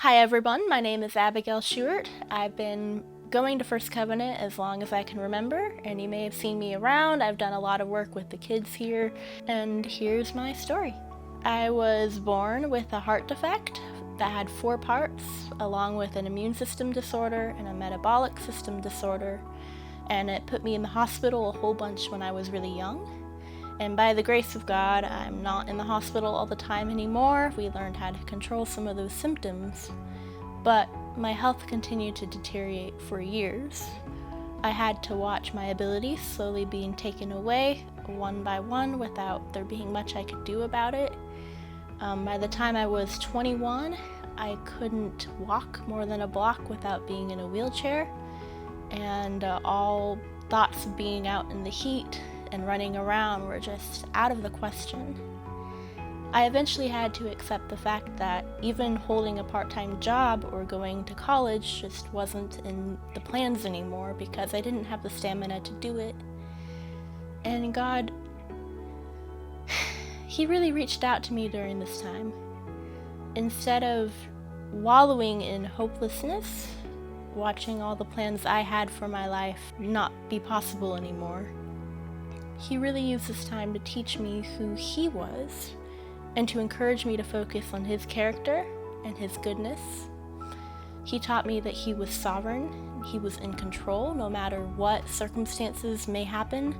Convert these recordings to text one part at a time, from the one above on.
Hi everyone, my name is Abigail Shuart. I've been going to First Covenant as long as I can remember, and you may have seen me around. I've done a lot of work with the kids here, and here's my story. I was born with a heart defect that had 4 parts, along with an immune system disorder and a metabolic system disorder, and it put me in the hospital a whole bunch when I was really young. And by the grace of God, I'm not in the hospital all the time anymore. We learned how to control some of those symptoms, but my health continued to deteriorate for years. I had to watch my abilities slowly being taken away one by one without there being much I could do about it. By the time I was 21, I couldn't walk more than a block without being in a wheelchair, and all thoughts of being out in the heat and running around were just out of the question. I eventually had to accept the fact that even holding a part-time job or going to college just wasn't in the plans anymore because I didn't have the stamina to do it. And God, He really reached out to me during this time. Instead of wallowing in hopelessness, watching all the plans I had for my life not be possible anymore, He really used this time to teach me who He was and to encourage me to focus on His character and His goodness. He taught me that He was sovereign, He was in control no matter what circumstances may happen.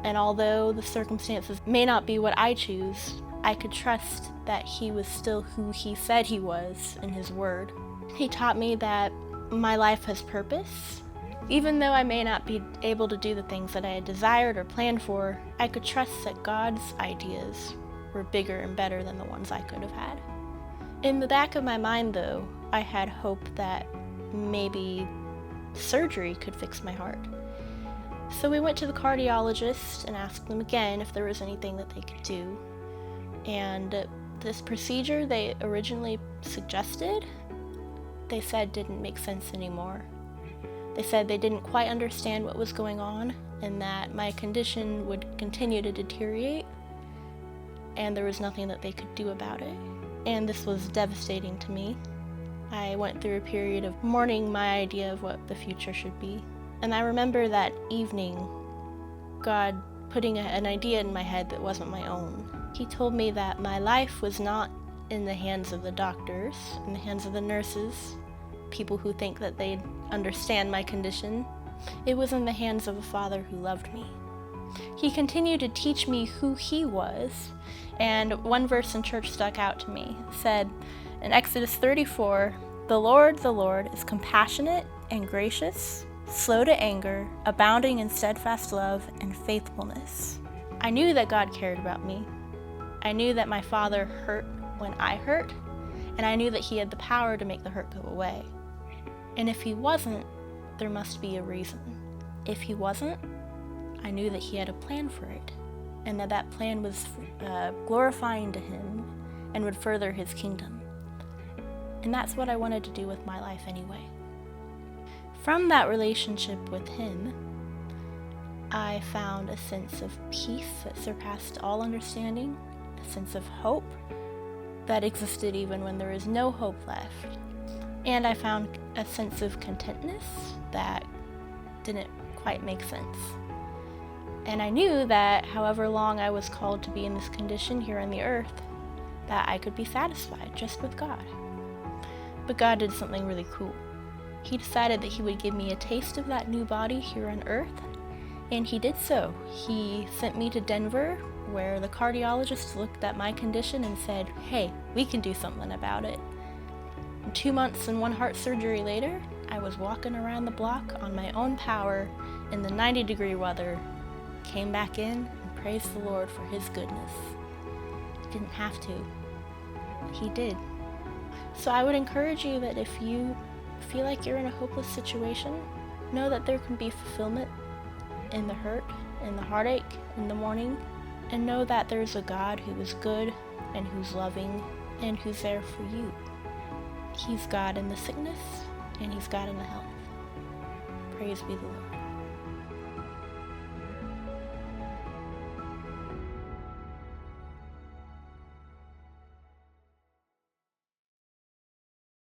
And although the circumstances may not be what I choose, I could trust that He was still who He said He was in His Word. He taught me that my life has purpose. Even though I may not be able to do the things that I had desired or planned for, I could trust that God's ideas were bigger and better than the ones I could have had. In the back of my mind, though, I had hope that maybe surgery could fix my heart. So we went to the cardiologist and asked them again if there was anything that they could do. And this procedure they originally suggested, they said didn't make sense anymore. They said they didn't quite understand what was going on and that my condition would continue to deteriorate and there was nothing that they could do about it. And this was devastating to me. I went through a period of mourning my idea of what the future should be. And I remember that evening, God putting an idea in my head that wasn't my own. He told me that my life was not in the hands of the doctors, in the hands of the nurses, people who think that they understand my condition. It was in the hands of a Father who loved me. He continued to teach me who He was, and one verse in church stuck out to me. It said in Exodus 34, the Lord is compassionate and gracious, slow to anger, abounding in steadfast love and faithfulness. I knew that God cared about me. I knew that my Father hurt when I hurt, and I knew that He had the power to make the hurt go away. And if He wasn't, there must be a reason. If He wasn't, I knew that He had a plan for it, and that plan was glorifying to Him and would further His kingdom. And that's what I wanted to do with my life anyway. From that relationship with Him, I found a sense of peace that surpassed all understanding, a sense of hope that existed even when there is no hope left. And I found a sense of contentness that didn't quite make sense. And I knew that however long I was called to be in this condition here on the earth, that I could be satisfied just with God. But God did something really cool. He decided that He would give me a taste of that new body here on earth, and He did so. He sent me to Denver, where the cardiologist looked at my condition and said, hey, we can do something about it. 2 months and 1 heart surgery later, I was walking around the block on my own power in the 90-degree weather, came back in and praised the Lord for His goodness. He didn't have to. He did. So I would encourage you that if you feel like you're in a hopeless situation, know that there can be fulfillment in the hurt, in the heartache, in the mourning, and know that there's a God who is good and who's loving and who's there for you. He's God in the sickness, and He's God in the health. Praise be the Lord.